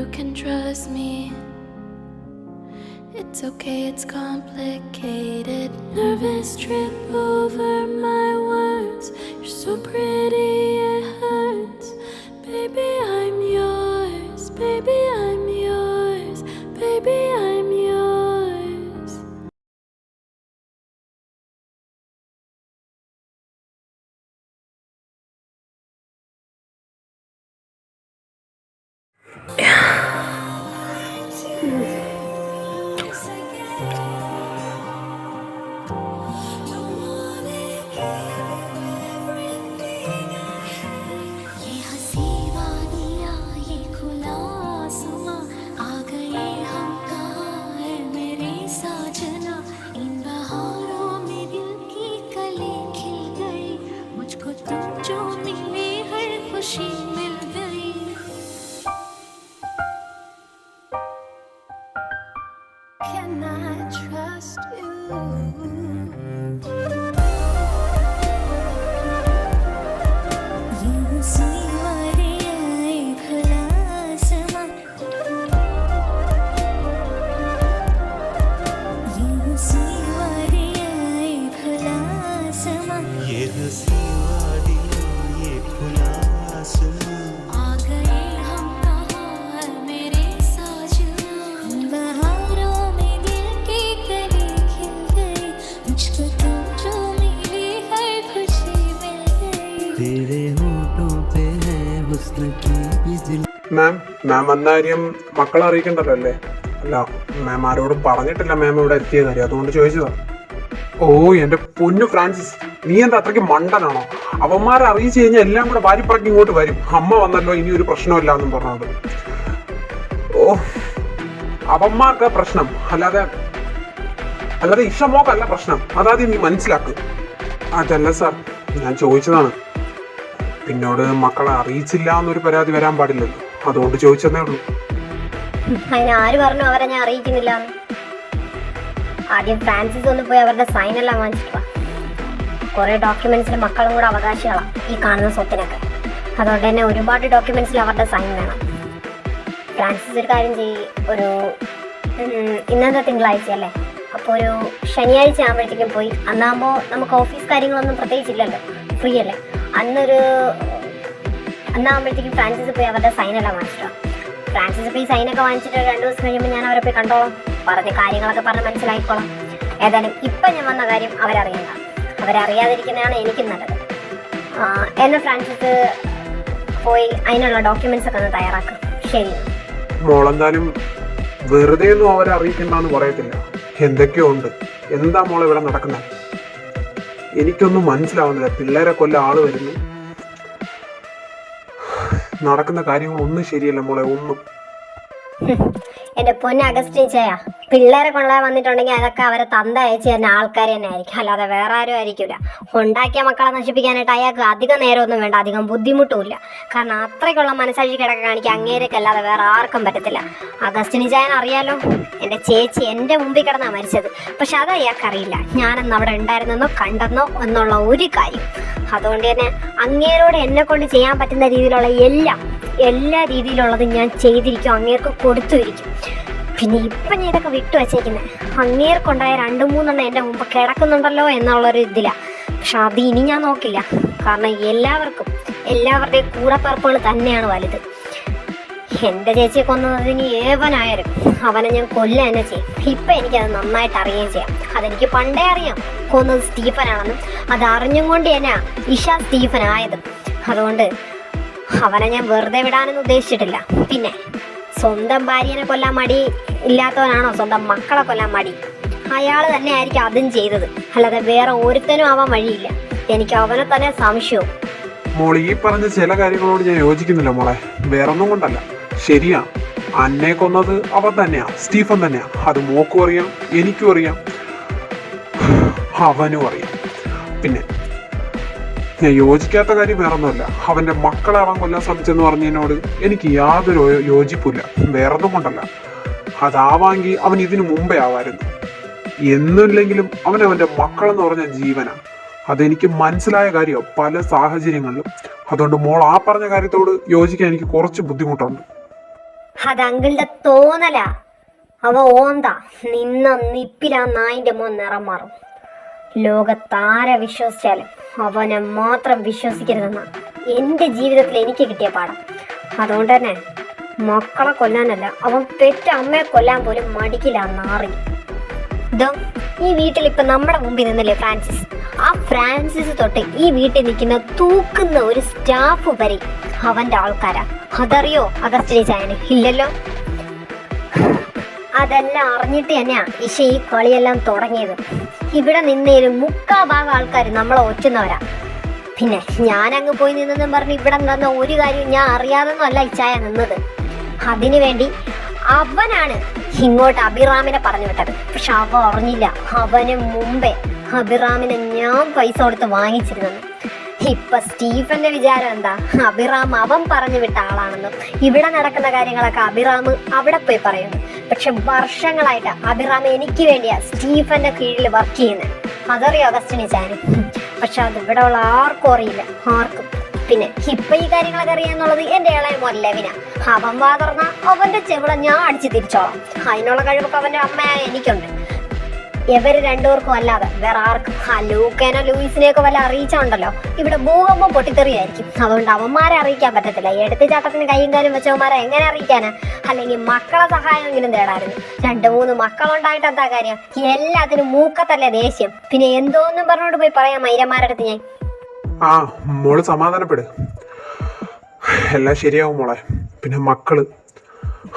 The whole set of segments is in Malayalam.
you can trust me. It's okay, it's complicated. Nervous trip over my words. You're so pretty, it hurts. Baby, I'm yours. Baby, I'm yours. Baby, I'm yours. Can I trust you? മാം വന്ന കാര്യം മക്കളെ അറിയിക്കണ്ടല്ലോ അല്ലേ? അല്ല, മാം ആരോടും പറഞ്ഞിട്ടില്ല മാം ഇവിടെ എത്തിയ കാര്യം, അതുകൊണ്ട് ചോദിച്ചതാ. ഓ എന്റെ പൊന്നു ഫ്രാൻസിസ്, നീ എന്താ അത്രയ്ക്ക് മണ്ടനാണോ? അവന്മാരെ അറിയിച്ചു കഴിഞ്ഞാൽ എല്ലാം കൂടെ വാരിപ്പറക്കി ഇങ്ങോട്ട് വരും. അമ്മ വന്നല്ലോ, ഇനി ഒരു പ്രശ്നമില്ല എന്നും പറഞ്ഞോണ്ട്. ഓ അവന്മാർക്ക് പ്രശ്നം, അല്ലാതെ ഇഷമോക്കല്ല പ്രശ്നം. അതാദ്യം നീ മനസ്സിലാക്ക്. അതല്ല സാർ, ഞാൻ ചോദിച്ചതാണ്. പിന്നോട് മക്കളെ അറിയിച്ചില്ല എന്നൊരു പരാതി വരാൻ പാടില്ലല്ലോ, അതുകൊണ്ട് ചോദിച്ചതേ ഉള്ളൂ. അതിന് ആര് പറഞ്ഞു അവരെ ഞാൻ അറിയിക്കുന്നില്ല? ആദ്യം ഫ്രാൻസിസ് ഒന്ന് പോയി അവരുടെ സൈൻ എല്ലാം വാങ്ങിച്ചിട്ട് കുറെ ഡോക്യുമെന്റ്സിൽ മക്കളും കൂടെ അവകാശികളാണ് ഈ കാണുന്ന സ്വത്തിനൊക്കെ. അതുകൊണ്ട് തന്നെ ഒരുപാട് ഡോക്യുമെന്റ്സിൽ അവരുടെ സൈൻ വേണം. ഫ്രാൻസിസ് ഒരു കാര്യം ഒരു ഇന്നത്തെ തിങ്കളാഴ്ച അല്ലേ, അപ്പോൾ ഒരു ശനിയാഴ്ച ആകുമ്പോഴത്തേക്കും പോയി. അന്നാകുമ്പോൾ നമുക്ക് ഓഫീസ് കാര്യങ്ങളൊന്നും പ്രത്യേകിച്ചില്ലല്ലോ, ഫ്രീ അല്ലേ. അന്നാകുമ്പോഴത്തേക്കും ഫ്രാൻസിസ് പോയി അവരുടെ സൈനെല്ലാം വാങ്ങിച്ചിട്ടോ. ഫ്രാൻസിസ് പോയി സൈനൊക്കെ വാങ്ങിച്ചിട്ട് 2 ദിവസം കഴിയുമ്പോൾ ഞാൻ അവരെ പോയി കണ്ടോളാം, പറഞ്ഞ കാര്യങ്ങളൊക്കെ പറഞ്ഞ് മനസ്സിലായിക്കോളാം. ഏതായാലും ഇപ്പം ഞാൻ വന്ന കാര്യം അവരറിയണ്ട, അവരറിയാതിരിക്കുന്നതാണ് എനിക്കും നല്ലത്. എന്നെ ഫ്രാൻസിസ് പോയി അതിനുള്ള ഡോക്യുമെന്റ്സ് ഒക്കെ ഒന്ന് തയ്യാറാക്കും. ശരി മോളെന്തായാലും വെറുതെ ഒന്നും അവരെ അറിയിക്കണ്ടെന്ന് പറയത്തില്ല. എന്തൊക്കെയോ ഉണ്ട്. എന്താ മോളെ ഇവിടെ നടക്കുന്നത്? എനിക്കൊന്നും മനസ്സിലാവുന്നില്ല. പിള്ളേരെ കൊല്ലം ആള് വരുന്നു, നടക്കുന്ന കാര്യങ്ങളൊന്നും ശരിയല്ല മോളെ, ഒന്നും. എന്റെ പൊന്നെ അഗസ്റ്റിച്ചായ, പിള്ളേരെ കൊണ്ടുപോയി വന്നിട്ടുണ്ടെങ്കിൽ അതൊക്കെ അവരെ തന്ത അയച്ചു തരുന്ന ആൾക്കാർ തന്നെ ആയിരിക്കും, അല്ലാതെ വേറെ ആരും ആയിരിക്കില്ല. ഉണ്ടാക്കിയ മക്കളെ നശിപ്പിക്കാനായിട്ട് അയാൾക്ക് അധികം നേരമൊന്നും വേണ്ട, അധികം ബുദ്ധിമുട്ടുമില്ല. കാരണം അത്രയ്ക്കുള്ള മനസാക്ഷി കിടക്ക കാണിക്കാൻ അങ്ങേരക്കല്ലാതെ വേറെ ആർക്കും പറ്റത്തില്ല. അഗസ്റ്റിനിച്ചായൻ അറിയാലോ, എൻ്റെ ചേച്ചി എൻ്റെ മുമ്പിൽ കിടന്നാണ് മരിച്ചത്. പക്ഷെ അത് അയാൾക്കറിയില്ല ഞാനെന്ന് അവിടെ ഉണ്ടായിരുന്നെന്നോ കണ്ടെന്നോ എന്നുള്ള ഒരു കാര്യം. അതുകൊണ്ട് തന്നെ അങ്ങേരോട് എന്നെ കൊണ്ട് ചെയ്യാൻ പറ്റുന്ന രീതിയിലുള്ള എല്ലാ രീതിയിലുള്ളതും ഞാൻ ചെയ്തിരിക്കും, അങ്ങേർക്ക് കൊടുത്തുമിരിക്കും. പിന്നെ ഇപ്പം ഞാൻ ഇതൊക്കെ വിട്ടു വച്ചേക്കുന്നത് അങ്ങേർക്കുണ്ടായ 2-3 എൻ്റെ മുമ്പ് കിടക്കുന്നുണ്ടല്ലോ എന്നുള്ളൊരു ഇതിലാണ്. പക്ഷെ അത് ഇനി ഞാൻ നോക്കില്ല. കാരണം എല്ലാവരുടെയും കൂടപ്പിറപ്പുകൾ തന്നെയാണ് വലുത്. എൻ്റെ ചേച്ചിയെ കൊന്നതിന് ഏവനായാലും അവനെ ഞാൻ കൊല്ലുക തന്നെ ചെയ്യും. ഇപ്പം എനിക്കത് നന്നായിട്ട് അറിയുകയും ചെയ്യാം. അതെനിക്ക് പണ്ടേ അറിയാം കൊന്നത് സ്റ്റീഫനാണെന്നും. അത് അറിഞ്ഞും കൊണ്ട് തന്നെ ഇഷ സ്റ്റീഫൻ ആയത്. അതുകൊണ്ട് അവനെ ഞാൻ വെറുതെ വിടാനൊന്നും ഉദ്ദേശിച്ചിട്ടില്ല. പിന്നെ സ്വന്തം ഭാര്യനെ കൊല്ലാൻ മടി ഇല്ലാത്തവനാണോ സ്വന്തം മക്കളെ കൊല്ലാൻ മടി? അയാൾ തന്നെ ആയിരിക്കും അതും ചെയ്തത്, അല്ലാതെ വേറെ ഒരുത്തനും ആവാൻ വഴിയില്ല. എനിക്ക് അവനെ തന്നെ സംശയവും. മോൾ ഈ പറഞ്ഞ ചില കാര്യങ്ങളോട് ഞാൻ യോജിക്കുന്നില്ല മോളെ, വേറൊന്നും കൊണ്ടല്ല. ശരിയാ, അന്നെ കൊന്നത് അവൻ തന്നെയാ, സ്റ്റീഫൻ തന്നെയാ. അത് മോക്കും അറിയാം, എനിക്കും അറിയാം, അവനും അറിയാം. പിന്നെ ഞാൻ യോജിക്കാത്ത കാര്യം വേറൊന്നുമല്ല, അവന്റെ മക്കളെ അവൻ കൊല്ലാൻ ശ്രമിച്ചെന്ന് പറഞ്ഞതിനോട് എനിക്ക് യാതൊരു യോജിപ്പില്ല. വേറൊന്നും കൊണ്ടല്ല, അതാവാമെങ്കിൽ അവൻ ഇതിനു മുമ്പേ ആവായിരുന്നു. എന്നില്ലെങ്കിലും അവന്റെ മക്കളെന്ന് പറഞ്ഞ ജീവനാണ്. അതെനിക്ക് മനസ്സിലായ കാര്യമോ പല സാഹചര്യങ്ങളിലും. അതുകൊണ്ട് മോൾ ആ പറഞ്ഞ കാര്യത്തോട് യോജിക്കാൻ എനിക്ക് കുറച്ച് ബുദ്ധിമുട്ടുണ്ട്. അത് അങ്കിളുടെ തോന്നലാ. അവ ഓന്ത നിന്ന നിപ്പിലാ നായിന്റെ മോൻ നിറം മാറും. ലോകത്താരെ വിശ്വസിച്ചാലും അവനെ മാത്രം വിശ്വസിക്കരുതെന്ന എൻ്റെ ജീവിതത്തിൽ എനിക്ക് കിട്ടിയ പാഠം. അതുകൊണ്ട് തന്നെ മക്കളെ കൊല്ലാനല്ല, അവൻ പെറ്റ അമ്മയെ കൊല്ലാൻ പോലും മടിക്കില്ല നാറി. ഇതോ ഈ വീട്ടിൽ ഇപ്പൊ നമ്മുടെ മുമ്പിൽ നിന്നല്ലേ ഫ്രാൻസിസ്. ആ ഫ്രാൻസിസ് തൊട്ട് ഈ വീട്ടിൽ നിൽക്കുന്ന തൂക്കുന്ന ഒരു സ്റ്റാഫ് വരെ അവന്റെ ആൾക്കാരാ. അതറിയോ അഗസ്റ്റിനി ചായന്? ഇല്ലല്ലോ. അതെല്ലാം അറിഞ്ഞിട്ട് തന്നെയാ ഇഷ ഈ കളിയെല്ലാം തുടങ്ങിയത്. ഇവിടെ നിന്നൊരു 3/4 ആൾക്കാർ നമ്മളെ ഒറ്റുന്നവരാ. പിന്നെ ഞാനങ്ങ് പോയി നിന്നെന്നും പറഞ്ഞ് ഇവിടെ നിന്ന ഒരു കാര്യവും ഞാൻ അറിയാതൊന്നും അല്ല ഇച്ചായ നിന്നത്. അതിനു വേണ്ടി അവനാണ് ഇങ്ങോട്ട് അഭിറാമിനെ പറഞ്ഞു വിട്ടത്. പക്ഷെ അവ അറിഞ്ഞില്ല, അവന് മുമ്പേ അഭിറാമിനെ ഞാൻ പൈസ കൊടുത്ത് വാങ്ങിച്ചിരുന്നെന്ന്. ഇപ്പൊ സ്റ്റീഫന്റെ വിചാരം എന്താ, അഭിറാം അവൻ പറഞ്ഞു വിട്ട ആളാണെന്നും ഇവിടെ നടക്കുന്ന കാര്യങ്ങളൊക്കെ അഭിറാം അവിടെ പോയി പറയുന്നു. പക്ഷെ വർഷങ്ങളായിട്ട് അഭിറാം എനിക്ക് വേണ്ടിയാ സ്റ്റീഫന്റെ കീഴിൽ വർക്ക് ചെയ്യുന്നത്. അതറിയോ അഗസ്റ്റിനി ചാന്? പക്ഷെ അത് ഇവിടെ ഉള്ള ആർക്കും അറിയില്ല, ആർക്കും. പിന്നെ ഇപ്പൊ ഈ കാര്യങ്ങളൊക്കെ അറിയാന്നുള്ളത് എന്റെ ഇളയ മോൻ ലെവിന. അവൻ വാതർന്ന അവന്റെ ചെവിള ഞാൻ അടിച്ചു തിരിച്ചോളാം. അതിനുള്ള കഴിവൊക്കെ അവന്റെ അമ്മയായ എനിക്കുണ്ട്. ഇവര് രണ്ടുപേർക്കും അല്ലാതെ വേറെ ആർക്കും. ആ ലൂക്കേനോ ലൂയിസിനെയൊക്കെ വല്ല അറിയിച്ചുണ്ടല്ലോ ഇവിടെ ഭൂകമ്പം പൊട്ടിത്തെറിയായിരിക്കും. അതുകൊണ്ട് അവന്മാരെ അറിയിക്കാൻ പറ്റത്തില്ല. എടുത്തുചാട്ടത്തിന് കൈയും കാലും വെച്ചവന്മാരെ എങ്ങനെ അറിയിക്കാനാ? അല്ലെങ്കിൽ മക്കളെ സഹായമെങ്കിലും തേടായിരുന്നു. 2-3 മക്കളുണ്ടായിട്ട് എന്താ കാര്യം? എല്ലാത്തിനും മൂക്കത്തല്ലേ ദേഷ്യം. പിന്നെ എന്തോന്നും പറഞ്ഞോണ്ട് പോയി പറയാം മൈരന്മാരുടെ അടുത്ത് ഞാൻ. ആ മോള് സമാധാനപ്പെട്, എല്ലാം ശരിയാവും മോളെ. പിന്നെ മക്കള്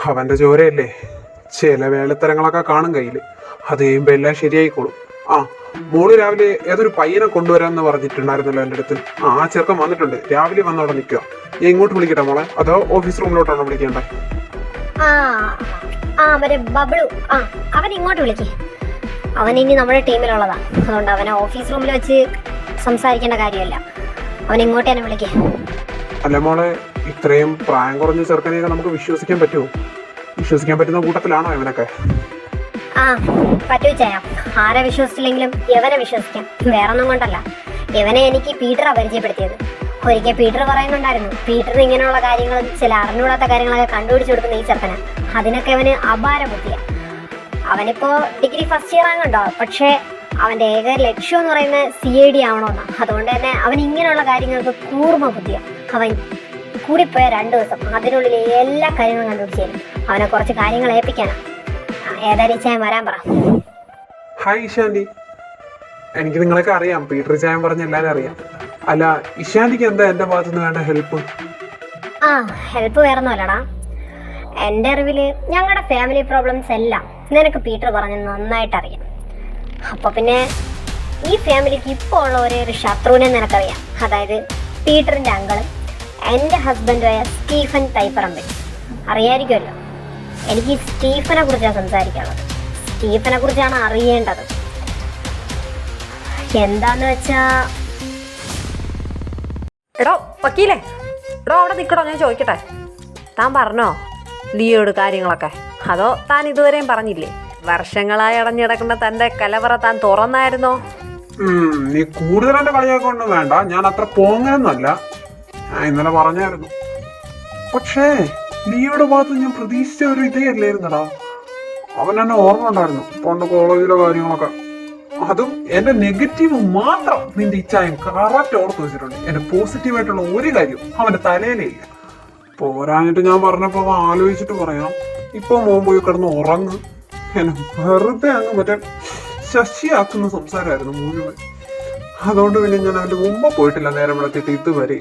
അവന്റെ ചോരയല്ലേ, ചില വേലത്തരങ്ങളൊക്കെ കാണും കയ്യില്. അത് കഴിയുമ്പോ എല്ലാം ശരിയായിക്കോളും. ആ മോള് രാവിലെ ഏതൊരു പയ്യനെ കൊണ്ടുവരാന്ന് പറഞ്ഞിട്ടുണ്ടായിരുന്നല്ലോ എൻ്റെ അടുത്ത്. ആ ചെറുക്കൻ വന്നിട്ടുണ്ട്, രാവിലെ വന്നവിടെ നിൽക്കുക. ഞാൻ ഇങ്ങോട്ട് വിളിക്കട്ടെ മോളെ, അതോ ഓഫീസ് റൂമിലോട്ടാണോ വിളിക്കേണ്ടേ? ബബ്ലു, അവൻ ഇങ്ങോട്ട് വിളിക്കേ. അവൻ ഇനി നമ്മുടെ ടീമിലുള്ളതാ. അതുകൊണ്ട് അവനെ ഓഫീസ് റൂമിൽ വെച്ച് സംസാരിക്കേണ്ട കാര്യമല്ല, അവൻ ഇങ്ങോട്ട് തന്നെ വിളിക്കേ. അല്ല മോളെ, ഇത്രയും പ്രായം കുറഞ്ഞ ചെറുക്കനെയൊക്കെ നമുക്ക് വിശ്വസിക്കാൻ പറ്റുമോ? വിശ്വസിക്കാൻ പറ്റുന്ന കൂട്ടത്തിലാണോ ഇവനൊക്കെ? പറ്റൂ ചായ. ആരെ വിശ്വസിച്ചില്ലെങ്കിലും ഇവനെ വിശ്വസിക്കാം. വേറൊന്നും കൊണ്ടല്ല, ഇവനെ എനിക്ക് പീറ്ററാ പരിചയപ്പെടുത്തിയത്. ഒരിക്കൽ പീറ്റർ പറയുന്നുണ്ടായിരുന്നു, പീറ്ററിന് ഇങ്ങനെയുള്ള കാര്യങ്ങളും ചില അറിഞ്ഞൂടാത്ത കാര്യങ്ങളൊക്കെ കണ്ടുപിടിച്ചു കൊടുക്കുന്ന ഈ ചെറുക്കന്. അതിനൊക്കെ അവന് അപാര ബുദ്ധിയാ. അവനിപ്പോ ഡിഗ്രി ഫസ്റ്റ് ഇയർ ആകുന്നുണ്ടോ, പക്ഷേ അവന്റെ ഏക ലക്ഷ്യം എന്ന് പറയുന്നത് CID ആവണമെന്നാ. അതുകൊണ്ട് തന്നെ അവൻ ഇങ്ങനെയുള്ള കാര്യങ്ങൾക്ക് കൂർമ്മ ബുദ്ധിയാ. അവൻ കൂടിപ്പോയ 2 ദിവസം അതിനുള്ളിൽ എല്ലാ കാര്യങ്ങളും കണ്ടുപിടിച്ചു തരും. അവനെ കുറച്ച് കാര്യങ്ങൾ ഏൽപ്പിക്കാനാ. ഏതായാലും ചായ വരാൻ പറ. ഹായ് ഇഷാന്റി, എനിക്ക് നിങ്ങളൊക്കെ അറിയാം, പീറ്റർ ചായം പറഞ്ഞ എല്ലാവരും അറിയാം. അല്ല ഇഷാന്റിക്ക് എന്താ എന്റെ ഭാഗത്തുനിന്ന് വേണ്ട ഹെൽപ്പ്? ഹെൽപ്പ് വേറൊന്നുമല്ലടാ. എൻ്റെ അറിവില് ഞങ്ങളുടെ ഫാമിലി പ്രോബ്ലംസ് എല്ലാം നിനക്ക് പീറ്റർ പറഞ്ഞ് നന്നായിട്ട് അറിയാം. അപ്പൊ പിന്നെ ഈ ഫാമിലിക്ക് ഇപ്പോൾ ഉള്ള ഒരു ശത്രുവിനെ നിനക്കറിയാം. അതായത് പീറ്ററിന്റെ അങ്കിളും എൻ്റെ ഹസ്ബൻഡുമായ സ്റ്റീഫൻ തൈപ്പറമ്പൻ. അറിയായിരിക്കുമല്ലോ. എനിക്ക് സ്റ്റീഫനെ കുറിച്ചാണ് സംസാരിക്കാനുള്ളത്. സ്റ്റീഫനെ കുറിച്ചാണ് അറിയേണ്ടത്. എന്താന്ന് വെച്ചാ, എടോ വക്കീലേ, എടോ അവിടെ നിൽക്കടോ, ഞാൻ ചോദിക്കട്ടെ. താൻ പറഞ്ഞോ ലിയോട് കാര്യങ്ങളൊക്കെ? അതോ താൻ ഇതുവരെയും പറഞ്ഞില്ലേ? വർഷങ്ങളായി അടഞ്ഞിടക്കുന്ന തന്റെ കലവറ താൻ തുറന്നായിരുന്നോ? നീ കൂടുതൽ എന്റെ കളിയാക്കൊന്നും വേണ്ട, ഞാൻ അത്ര പോങ്ങനൊന്നുമല്ല. ഞാൻ ഇന്നലെ പറഞ്ഞായിരുന്നു. പക്ഷേ ലിയോയുടെ ഭാഗത്ത് ഞാൻ പ്രതീക്ഷിച്ച ഒരു ഇതേ അല്ലായിരുന്നടാ. അവൻ എന്നെ ഓർമ്മ ഉണ്ടായിരുന്നു പണ്ട് കോളേജിലെ കാര്യങ്ങളൊക്കെ. അതും എന്റെ നെഗറ്റീവ് മാത്രം നിന്റെ ഇച്ചായം കറക്റ്റ് ഓർത്ത് വെച്ചിട്ടുണ്ട്. എന്റെ പോസിറ്റീവായിട്ടുള്ള ഒരു കാര്യം അവന്റെ തലയിലേ ഇല്ല. പോരാഞ്ഞിട്ട് ഞാൻ പറഞ്ഞപ്പോ അവൻ ആലോചിച്ചിട്ട് പറയാം, ഇപ്പൊ മോൻ പോയി കിടന്ന് ഉറങ്ങ്. എന്നെ വെറുതെ അങ്ങ് മറ്റേ ശശിയാക്കുന്ന സംസാരമായിരുന്നു മുഴുവൻ. അതുകൊണ്ട് പിന്നെ ഞാൻ അവന്റെ മുമ്പ് പോയിട്ടില്ല നേരം വിളത്തിട്ട് ഇതുവരെ.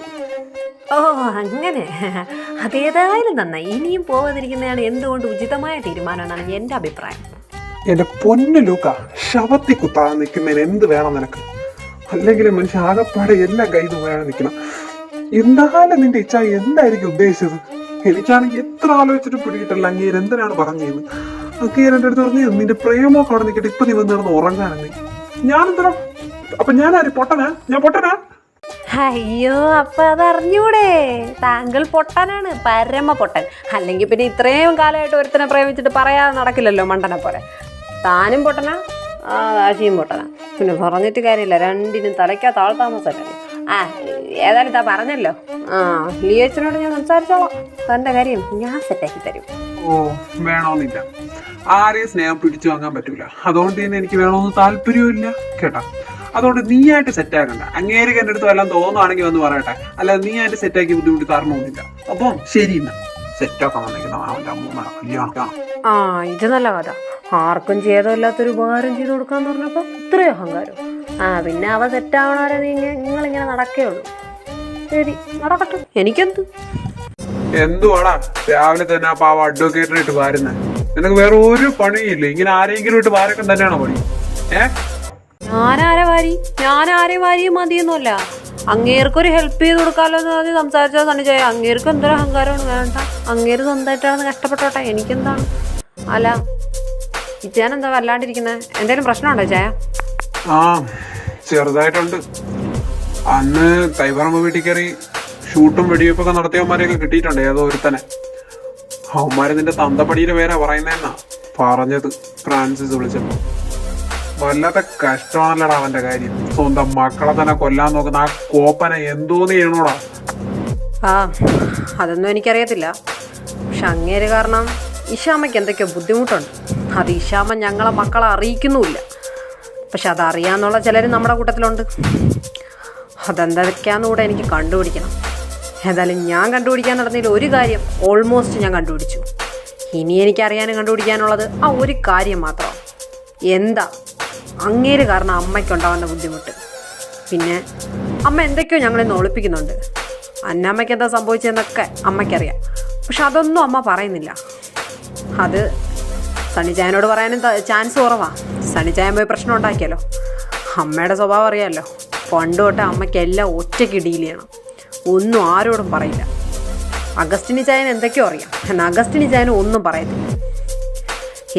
ഓ അങ്ങനെ, അതേതായാലും നന്നായി. ഇനിയും പോകാതിരിക്കുന്നതാണ് എന്തുകൊണ്ട് ഉചിതമായ തീരുമാനം എന്നാണ് എൻ്റെ അഭിപ്രായം. എന്റെ പൊന്നു ലൂക്ക, ശവത്തി കുത്താതെ നിൽക്കുന്നതിന് എന്ത് വേണം നിനക്ക്? അല്ലെങ്കിൽ മനുഷ്യ ആകപ്പാടെ എല്ലാം കയ്യിൽ പോയാണ് നിൽക്കണം. എന്തായാലും നിന്റെ ഇച്ഛ എന്തായിരിക്കും ഉദ്ദേശിച്ചത്? എനിക്കാണെങ്കിൽ എത്ര ആലോചിച്ചിട്ട് പിടികിട്ടല്ല അങ്ങേര് എന്തിനാണ് പറഞ്ഞത്. അങ്ങേര് എൻ്റെ അടുത്ത് പറഞ്ഞു നിന്റെ പ്രേമൊക്കെ അവിടെ നിൽക്കട്ടെ, ഇപ്പൊ നീ വന്നിടന്ന് ഉറങ്ങാനെന്ന്. ഞാനെന്താ അപ്പൊ ഞാനാര് പൊട്ടനാ? ഞാൻ പൊട്ടനാ? അയ്യോ, അപ്പൊ അതറിഞ്ഞൂടെ? താങ്കൾ പൊട്ടനാണ്, പരമ പൊട്ടൻ. അല്ലെങ്കിൽ പിന്നെ ഇത്രയും കാലമായിട്ട് ഒരുത്തനെ പ്രേമിച്ചിട്ട് പറയാതെ നടക്കില്ലല്ലോ മണ്ടനെ പോലെ. താനും പൊട്ടനാ, ആശിയും പൊട്ടനാ. പിന്നെ പറഞ്ഞിട്ട് കാര്യമില്ല, രണ്ടിനും തലയ്ക്കാ താഴ്ത്താമസല്ലേ. ഏതായാലും താ പറഞ്ഞല്ലോ. ലിയോച്ചനോട് ഞാൻ സംസാരിച്ചോളാം. തന്റെ കാര്യം ഞാൻ സെറ്റാക്കി തരും. ഓ വേണമെന്നില്ല, ആരെയും സ്നേഹം പിടിച്ചു വാങ്ങാൻ പറ്റൂല. അതുകൊണ്ട് തന്നെ എനിക്ക് വേണമെന്ന് താല്പര്യമില്ല കേട്ടാ. അതുകൊണ്ട് നീയായിട്ട് സെറ്റ് ആക്കണ്ട. അങ്ങേರಿಗೆ എൻ്റെ അടുത്ത് വല്ലതും തോന്നുവാണെങ്കിൽ വന്ന് പറയട്ടെ, അല്ലാതെ നീയായിട്ട് സെറ്റാക്കി ബുദ്ധിമുട്ടി തരണമൊന്നുമില്ല. അപ്പം ശരി, സെറ്റാക്കാൻ വന്നിരിക്കുന്ന അവൻ്റെ അമ്മൂമ്മ കല്യാണം. ഇത് നല്ല കഥ. ആർക്കും ചെയ്തല്ലാത്തൊരു ഉപകാരം ചെയ്ത് കൊടുക്കാന്ന് പറഞ്ഞപ്പോ ഇത്രയും അഹങ്കാരം. പിന്നെ അവ സെറ്റാവണവരെ നിങ്ങളിങ്ങനെ നടക്കേ ഉള്ളൂ. ശരി, നടക്കട്ടെ, എനിക്കെന്ത്. എന്തുവാടാ രാവിലെ തന്നെ ആ പാവ അഡ്വക്കേറ്റിനെ ഇട്ട് വാരുന്നത്? നിനക്ക് വേറെ ഒരു പണിയില്ലേ? ഇങ്ങനെ ആരെങ്കിലും ഇട്ട് വാരക്കം തന്നെയാണോ പണി? ഞാനാരെയും വാരിയും മതിയൊന്നുമല്ല. അങ്ങേർക്കൊരു ഹെൽപ്പ് ചെയ്ത് കൊടുക്കാമല്ലോ എന്ന് പറഞ്ഞ് സംസാരിച്ചാൽ തന്നെ ചെയ്യാം. അങ്ങേർക്ക് എന്തൊരു അഹങ്കാരമാണ് വേണ്ട. അങ്ങേര് സ്വന്തമായിട്ടാണെന്ന് കഷ്ടപ്പെട്ടോട്ടെ, എനിക്കെന്താണ്? അല്ല ഇച്ചാനെന്താ വല്ലാണ്ടിരിക്കുന്നത്? എന്തെങ്കിലും പ്രശ്നമുണ്ടോ ചായ? ചെറുതായിട്ടുണ്ട്. അന്ന് തൈപറമ്പ് വീട്ടിൽ കയറി ഷൂട്ടും വെടിവെപ്പൊക്കെ നടത്തിയവന്മാരെയൊക്കെ കിട്ടിയിട്ടുണ്ട്. ഏതോ ഒരുത്തനെ. അവന്മാര് നിന്റെ തന്തപ്പടിയുടെ പേരാ പറയുന്നതെന്നാ പറഞ്ഞത് ഫ്രാൻസിസ് വിളിച്ചപ്പോ. വല്ലാത്ത കഷ്ടമാണല്ലടാ അവന്റെ കാര്യം. സ്വന്തം മക്കളെ തന്നെ കൊല്ലാൻ നോക്കുന്ന ആ കോപ്പനെ എന്തോന്ന് ചെയ്യണോടാ. അതൊന്നും എനിക്കറിയത്തില്ല. പക്ഷെ അങ്ങേര് കാരണം ഇഷാമ്മയ്ക്ക് എന്തൊക്കെയോ ബുദ്ധിമുട്ടുണ്ട്. അത് ഇഷാമ്മ ഞങ്ങളെ മക്കളെ അറിയിക്കുന്നുമില്ല. പക്ഷെ അതറിയാന്നുള്ള ചിലർ നമ്മുടെ കൂട്ടത്തിലുണ്ട്. അതെന്തൊക്കെയാന്ന് കൂടെ എനിക്ക് കണ്ടുപിടിക്കണം. ഏതായാലും ഞാൻ കണ്ടുപിടിക്കാൻ നടന്നതിൽ ഒരു കാര്യം ഓൾമോസ്റ്റ് ഞാൻ കണ്ടുപിടിച്ചു. ഇനി എനിക്കറിയാനും കണ്ടുപിടിക്കാനുള്ളത് ആ ഒരു കാര്യം മാത്രം. എന്താ അങ്ങേര് കാരണം അമ്മയ്ക്കുണ്ടാവുന്ന ബുദ്ധിമുട്ട്. പിന്നെ അമ്മ എന്തൊക്കെയോ ഞങ്ങളിന്ന് ഒളിപ്പിക്കുന്നുണ്ട്. അന്നമ്മയ്ക്ക് എന്താ സംഭവിച്ചതെന്നൊക്കെ അമ്മയ്ക്കറിയാം. പക്ഷെ അതൊന്നും അമ്മ പറയുന്നില്ല. അത് സണ്ണിച്ചായനോട് പറയാനും ചാൻസ് കുറവാണ്. സണ്ണിച്ചായൻ പോയി പ്രശ്നം ഉണ്ടാക്കിയല്ലോ. അമ്മയുടെ സ്വഭാവം അറിയാമല്ലോ. പണ്ട് തൊട്ട് അമ്മയ്ക്ക് എല്ലാം ഒറ്റയ്ക്ക് ഡീൽ ചെയ്യണം. ഒന്നും ആരോടും പറയില്ല. അഗസ്റ്റിനി ചായന് എന്തൊക്കെയോ അറിയാം. എന്നാൽ അഗസ്റ്റിനി ചായന് ഒന്നും പറയത്തില്ല.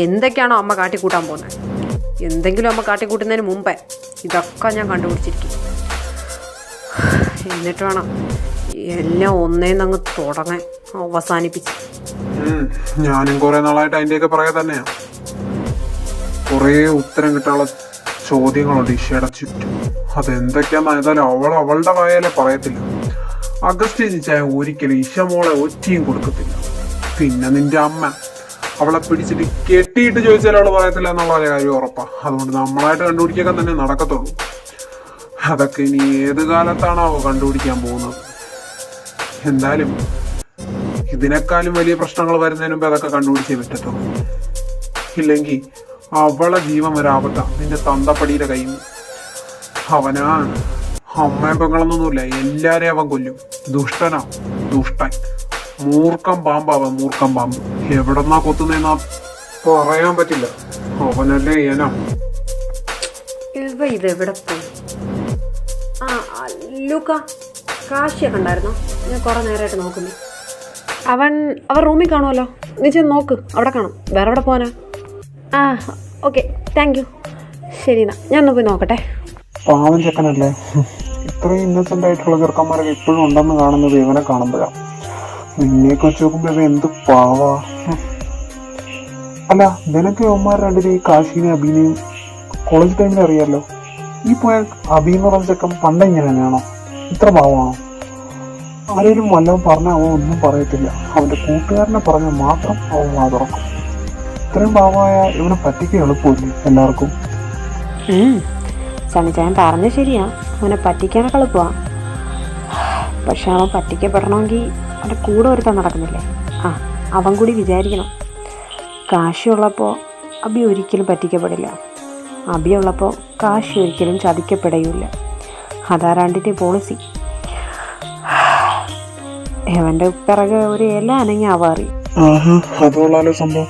എന്തൊക്കെയാണോ അമ്മ കാട്ടിക്കൂട്ടാൻ പോകുന്നത്, എന്തെങ്കിലും അമ്മ കാട്ടിക്കൂട്ടുന്നതിന് മുമ്പേ ഇതൊക്കെ ഞാൻ കണ്ടുപിടിച്ചിരിക്കും. എന്നിട്ട് വേണം എല്ലാം ഒന്നേന്നങ്ങ് തുടങ്ങാൻ അവസാനിപ്പിച്ച്. ഞാനും കുറെ നാളായിട്ട് അതിന്റെയൊക്കെ പറയാ തന്നെയാ. കുറെ ഉത്തരം കിട്ടാനുള്ള ചോദ്യങ്ങളുണ്ട് ഈശയുടെ ചുറ്റും. അതെന്തൊക്കെയാന്ന് ഏതായാലും അവളുടെ വായാലേ പറയത്തില്ല. അഗസ്റ്റിനി ചായ ഒരിക്കലും ഈശ മോളെ ഒറ്റയും കൊടുക്കത്തില്ല. പിന്നെ നിന്റെ അമ്മ അവളെ പിടിച്ചിട്ട് കെട്ടിയിട്ട് ചോദിച്ചാൽ അവള് പറയത്തില്ല എന്നുള്ള കാര്യം ഉറപ്പാ. അതുകൊണ്ട് നമ്മളായിട്ട് കണ്ടുപിടിക്കാൻ തന്നെ നടക്കത്തുള്ളൂ. അതൊക്കെ ഇനി ഏത് കാലത്താണോ കണ്ടുപിടിക്കാൻ പോകുന്നത്. എന്തായാലും ഇതിനേക്കാളും വലിയ പ്രശ്നങ്ങൾ വരുന്നതിന് മുമ്പ് അതൊക്കെ കണ്ടുപിടിച്ചേ പറ്റത്തുള്ളൂ. ഇല്ലെങ്കിൽ അവളെ ജീവൻ ഒരാപത്താ നിന്റെ തന്തപ്പടിയുടെ കയ്യിൽ നിന്ന്. അവനാ അമ്മയും പെങ്ങളൊന്നുമില്ല, എല്ലാരെയും അവൻ കൊല്ലും. ദുഷ്ടനാ, ദുഷ്ടൻ, മൂർഖം പാമ്പാവൻ, മൂർഖം പാമ്പ്. എവിടെന്നാ കൊത്തുന്നേന്നാ പറയാൻ പറ്റില്ല. അവനല്ലേ ഏനാ. ഇതെവിടെ പോയി? ലൂക്ക കാശിയൊക്കെ ഉണ്ടായിരുന്നോ? ഞാൻ കുറെ നേരമായിട്ട് നോക്കുന്നു. അവൻ റൂമിൽ കാണുമല്ലോ. നീ ചെന്ന് നോക്ക്, അവിടെ കാണും. വേറെ എവിടെ പോകാനാ? Okay, thank you. ശരി എന്നാ ഞാൻ പോയി നോക്കട്ടെ. പാവം ചെക്കനല്ലേ. ഇത്രയും ഇന്നസെന്റ് ആയിട്ടുള്ള ചെറുക്കന്മാരൊക്കെ ഇപ്പോഴും ഉണ്ടെന്ന് കാണുന്നത് ഇവനെ കാണുമ്പോഴാണ്. നിന്നെയൊക്കെ വെച്ച് നോക്കുമ്പോ ഇവ എന്ത് പാവാ. അല്ല, നിനക്ക് അവന്മാർ രണ്ടിനും ഈ കാശിനെയും അബീനെയും കോളേജ് ടൈമിൽ അറിയാലോ. ഈ പോയ അബി എന്ന് പറഞ്ഞ ചെക്കൻ പണ്ട് ഇങ്ങനെ തന്നെയാണോ? ഇത്ര പാവമാണോ? ആരെങ്കിലും വല്ലതും പറഞ്ഞാൽ അവൻ ഒന്നും പറയത്തില്ല. അവന്റെ കൂട്ടുകാരനെ പറഞ്ഞാൽ മാത്രം അവൻ വാ തുറക്കും. ഇത്രയും പാവമായ ഇവനെ പറ്റിക്കാൻ എളുപ്പമില്ലേ എല്ലാവർക്കും? സണ്ണിച്ചായൻ പറഞ്ഞ ശരിയാ, അവനെ പറ്റിക്കാനൊക്കെ എളുപ്പമാണ്. പക്ഷെ അവൻ പറ്റിക്കപ്പെടണമെങ്കിൽ അവൻ്റെ കൂടെ ഒരുത്താൻ നടക്കുന്നില്ലേ? അവൻ കൂടി വിചാരിക്കണം. കാശിയുള്ളപ്പോൾ അബി ഒരിക്കലും പറ്റിക്കപ്പെടില്ല. അബി ഉള്ളപ്പോൾ കാശി ഒരിക്കലും ചതിക്കപ്പെടുകയില്ല. അതാ രണ്ടിൻ്റെ പോളിസി. അവൻ്റെ പിറകെ ഒരു ഇല അനങ്ങി അവ അറിയും. അതുകൊള്ളാലോ സംഭവം.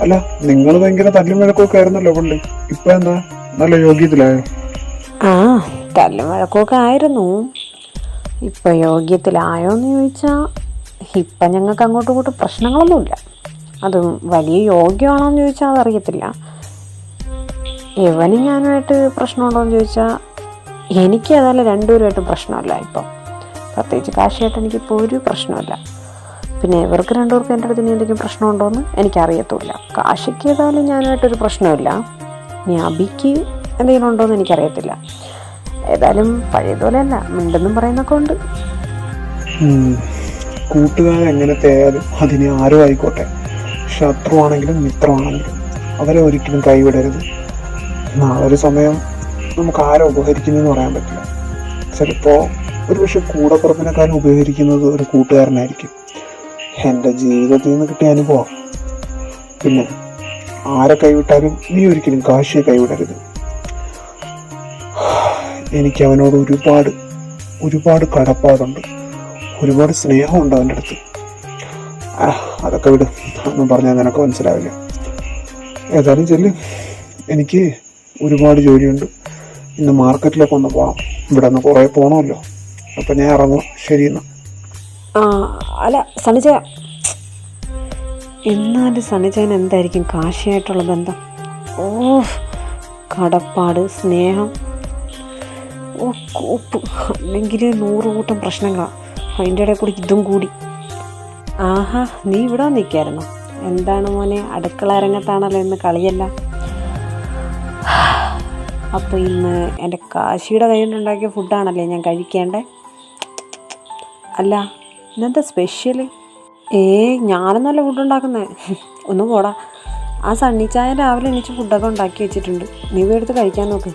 അല്ല, നിങ്ങൾ ഭയങ്കര തല്ലും വഴക്കൊക്കെ ആയിരുന്നല്ലോ പണ്ട്. ഇപ്പൊ എന്താ നല്ല യോഗ്യത്തിലായോ? തല്ലും വഴക്കൊക്കെ ആയിരുന്നു. ഇപ്പം യോഗ്യത്തിലായോന്ന് ചോദിച്ചാൽ ഇപ്പം ഞങ്ങൾക്ക് അങ്ങോട്ടും ഇങ്ങോട്ടും പ്രശ്നങ്ങളൊന്നുമില്ല. അതും വലിയ യോഗ്യമാണോന്ന് ചോദിച്ചാൽ അതറിയത്തില്ല. ഇവനും ഞാനുമായിട്ട് പ്രശ്നമുണ്ടോയെന്ന് ചോദിച്ചാൽ എനിക്ക് ഏതായാലും രണ്ടുപേരുമായിട്ടും പ്രശ്നമില്ല. ഇപ്പം പ്രത്യേകിച്ച് കാശിയായിട്ട് എനിക്കിപ്പോൾ ഒരു പ്രശ്നമില്ല. പിന്നെ ഇവർക്ക് രണ്ടുപേർക്കും എൻ്റെ അടുത്ത് ഇനി എന്തെങ്കിലും പ്രശ്നമുണ്ടോയെന്ന് എനിക്കറിയത്തുമില്ല. കാശിക്ക് ഏതായാലും ഞാനുമായിട്ടൊരു പ്രശ്നമില്ല. ഇനി അബിക്ക് എന്തെങ്കിലും ഉണ്ടോയെന്ന് എനിക്കറിയത്തില്ല. ഏതായാലും പഴയതുപോലെയല്ല, മിണ്ടെന്നും പറയുന്നൊക്കെ ഉണ്ട്. കൂട്ടുകാർ എങ്ങനത്തെ ആയാലും അതിന് ആരോ ആയിക്കോട്ടെ, ശത്രുവാണെങ്കിലും മിത്രമാണെങ്കിലും അവരെ ഒരിക്കലും കൈവിടരുത്. നാളെ ഒരു സമയം നമുക്ക് ആരോ ഉപകരിക്കുന്നതെന്ന് പറയാൻ പറ്റില്ല. ചിലപ്പോൾ ഒരുപക്ഷെ കൂടപ്പുറപ്പിനെക്കാളും ഉപകരിക്കുന്നത് ഒരു കൂട്ടുകാരനായിരിക്കും. എൻ്റെ ജീവിതത്തിൽ നിന്ന് കിട്ടിയ അനുഭവം. പിന്നെ ആരെ കൈവിട്ടാലും നീ ഒരിക്കലും കാശിയെ കൈവിടരുത്. എനിക്ക് അവനോട് ഒരുപാട് കടപ്പാടുണ്ട്, ഒരുപാട് സ്നേഹമുണ്ട് അവൻ്റെ അടുത്ത്. അതൊക്കെ വിടും, ഒന്നും പറഞ്ഞാൽ നിനക്ക് മനസ്സിലാവില്ല. ഏതായാലും ചെല്ല്, എനിക്ക് ഒരുപാട് ജോലിയുണ്ട്. ഇന്ന് മാർക്കറ്റിലൊക്കെ ഒന്ന് പോകണം, ഇവിടെ നിന്ന് കുറേ പോകണമല്ലോ. അപ്പം ഞാൻ ഇറങ്ങും. ശരി എന്നാൽ. അല്ല സണിജയ, എന്നാലും സണിജയൻ എന്തായിരിക്കും കാശിയായിട്ടുള്ള ബന്ധം? ഓ, കടപ്പാട്, സ്നേഹം, ഓ കോപ്പ്, അല്ലെങ്കിൽ 100 കൂട്ടം പ്രശ്നങ്ങളാണ്. അതിൻ്റെ ഇടയിൽ കൂടി ഇതും കൂടി. ആഹാ, നീ ഇവിടെ നിൽക്കായിരുന്നു. എന്താണ് മോനെ, അടുക്കള അരങ്ങത്താണല്ലോ ഇന്ന് കളിയല്ല. അപ്പോൾ ഇന്ന് എൻ്റെ കാശിയുടെ കയ്യിലുണ്ടാക്കിയ ഫുഡാണല്ലേ ഞാൻ കഴിക്കേണ്ടേ? അല്ല, ഇന്നെന്താ സ്പെഷ്യൽ? ഞാനൊന്നുമല്ല ഫുഡ് ഉണ്ടാക്കുന്നത്. ഒന്ന് പോടാ. ആ സണ്ണിച്ചായ രാവിലെ എണീച്ച് ഫുഡൊക്കെ ഉണ്ടാക്കി വെച്ചിട്ടുണ്ട്, നീ എടുത്ത് കഴിക്കാൻ നോക്ക്.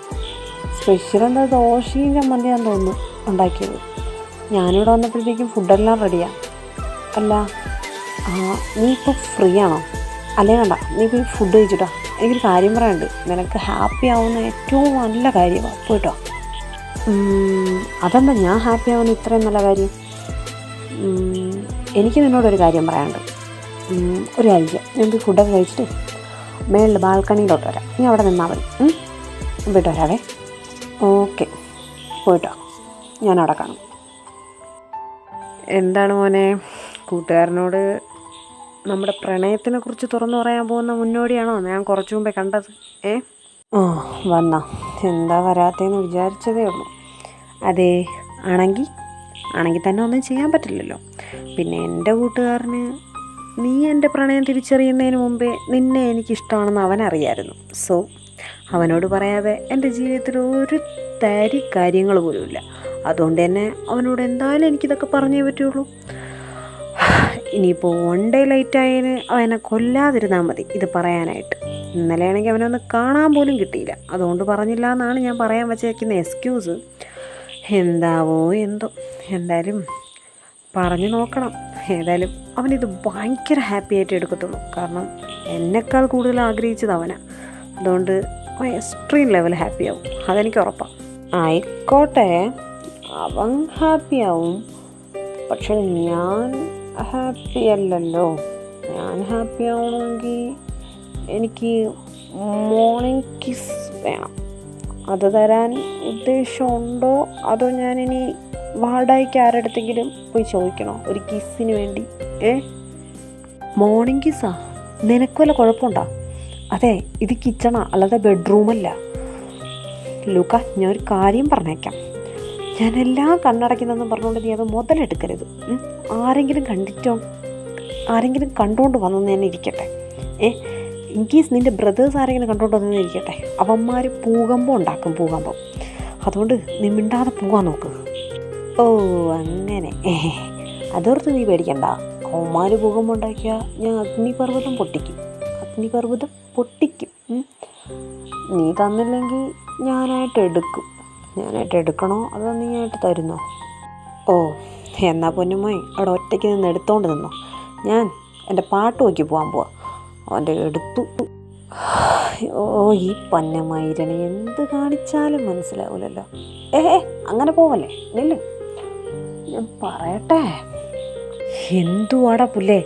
സ്പെഷ്യൽ എന്താ, ദോശയും ചമ്മന്തിയാന്ന് തോന്നുന്നു ഉണ്ടാക്കിയത്. ഞാനിവിടെ വന്നപ്പോഴത്തേക്കും ഫുഡെല്ലാം റെഡിയാണ്. അല്ല, നീ ഇപ്പോൾ ഫ്രീ ആണോ? അല്ലേ വേണ്ട, നീ ഇപ്പോൾ ഫുഡ് കഴിച്ചിട്ടോ. എനിക്കൊരു കാര്യം പറയാനുണ്ട്. നിനക്ക് ഹാപ്പി ആവുന്ന ഏറ്റവും നല്ല കാര്യമാണ് പോയിട്ടോ. അതെന്താ ഞാൻ ഹാപ്പി ആവുന്ന ഇത്രയും നല്ല കാര്യം? എനിക്ക് നിന്നോടൊരു കാര്യം പറയാനുണ്ട്. ഒരു കാര്യം, ഞാൻ പോയി ഫുഡൊക്കെ കഴിച്ചിട്ട് മേളിൽ ബാൽക്കണിയിലോട്ട് വരാം. നീ അവിടെ നിന്നാൽ മതി. പോയിട്ട് വരാവേ. ഓക്കെ, പോയിട്ടോ. ഞാൻ അവിടെ കാണും. എന്താണ് മോനെ, കൂട്ടുകാരനോട് നമ്മുടെ പ്രണയത്തിനെ കുറിച്ച് തുറന്നു പറയാൻ പോകുന്ന മുന്നോടിയാണോ ഞാൻ കുറച്ചു മുമ്പേ കണ്ടത്? വന്നാ എന്താ വരാത്തേന്ന് വിചാരിച്ചതേ ഉള്ളൂ. അതെ, ആണെങ്കിൽ തന്നെ ഒന്നും ചെയ്യാൻ പറ്റില്ലല്ലോ. പിന്നെ എൻ്റെ കൂട്ടുകാരന് നീ എൻ്റെ പ്രണയം തിരിച്ചറിയുന്നതിന് മുമ്പേ നിന്നെ എനിക്കിഷ്ടമാണെന്ന് അവനറിയായിരുന്നു. സോ അവനോട് പറയാതെ എൻ്റെ ജീവിതത്തിൽ ഒരു തരി കാര്യങ്ങൾ പോലുമില്ല. അതുകൊണ്ട് തന്നെ അവനോട് എന്തായാലും എനിക്കിതൊക്കെ പറഞ്ഞേ പറ്റുള്ളൂ. ഇനിയിപ്പോൾ 1 ഡേ ലേറ്റായതിന് അവനെ കൊല്ലാതിരുന്നാൽ മതി ഇത് പറയാനായിട്ട്. ഇന്നലെയാണെങ്കിൽ അവനൊന്ന് കാണാൻ പോലും കിട്ടിയില്ല, അതുകൊണ്ട് പറഞ്ഞില്ല എന്നാണ് ഞാൻ പറയാൻ വച്ചേക്കുന്ന എക്സ്ക്യൂസ്. എന്താവോ എന്തോ, എന്തായാലും പറഞ്ഞു നോക്കണം. ഏതായാലും അവനിത് ഭയങ്കര ഹാപ്പി ആയിട്ട് എടുക്കത്തുള്ളൂ. കാരണം എന്നെക്കാൾ കൂടുതൽ ആഗ്രഹിച്ചത് അവനാണ്. അതുകൊണ്ട് അവൻ എക്സ്ട്രീം ലെവൽ ഹാപ്പിയാവും, അതെനിക്ക് ഉറപ്പാണ്. ആയിക്കോട്ടെ, അവൻ ഹാപ്പിയാവും. പക്ഷെ ഞാൻ ഹാപ്പി അല്ലല്ലോ. ഞാൻ ഹാപ്പി ആവണമെങ്കിൽ എനിക്ക് മോർണിംഗ് കിസ് വേണം. അത് തരാൻ ഉദ്ദേശമുണ്ടോ, അതോ ഞാനിനി വാടകയ്ക്ക് ആരുടെടുത്തെങ്കിലും പോയി ചോദിക്കണോ ഒരു കിസ്സിന് വേണ്ടി? മോർണിംഗ് കിസ്സാ? നിനക്ക് വല്ല കുഴപ്പമുണ്ടോ? അതെ, ഇത് കിച്ചണാ, അല്ലാതെ ബെഡ്റൂമല്ല. ലൂക്ക, ഞാൻ ഒരു കാര്യം പറഞ്ഞേക്കാം. ഞാനെല്ലാം കണ്ണടയ്ക്കുന്നതെന്ന് പറഞ്ഞുകൊണ്ട് നീ അത് മുതലെടുക്കരുത്. ആരെങ്കിലും കണ്ടുകൊണ്ട് വന്നെന്ന് തന്നെ ഇരിക്കട്ടെ. ഇൻകേസ് നിൻ്റെ ബ്രദേഴ്സ് ആരെങ്കിലും കണ്ടുകൊണ്ട് വന്നെന്ന് ഇരിക്കട്ടെ, അവന്മാർ ഭൂകമ്പം ഉണ്ടാക്കും, ഭൂകമ്പം. അതുകൊണ്ട് നീ മിണ്ടാതെ പോകാൻ നോക്ക്. ഓ അങ്ങനെ, അതോർത്ത് നീ പേടിക്കണ്ട. അവന്മാർ ഭൂകമ്പം ഉണ്ടാക്കിയാൽ ഞാൻ അഗ്നിപർവ്വതം പൊട്ടിക്കും. നീ തന്നില്ലെങ്കിൽ ഞാനായിട്ട് എടുക്കണോ അതോ നീ ആയിട്ട് തരുന്നോ? ഓ, എന്നാ പൊന്നുമോയ് അവിടെ ഒറ്റയ്ക്ക് നിന്ന് എടുത്തോണ്ട് നിന്നോ. ഞാൻ എൻ്റെ പാട്ട് നോക്കി പോകാൻ പോവാ. അവൻ്റെ എടുത്തു. ഓ, ഈ പന്നമയിരനെ എന്ത് കാണിച്ചാലും മനസ്സിലാവില്ലല്ലോ. അങ്ങനെ പോവല്ലേ, നില്ല്, ഞാൻ പറയട്ടെ. എന്തുവാടാ പുല്ലേ,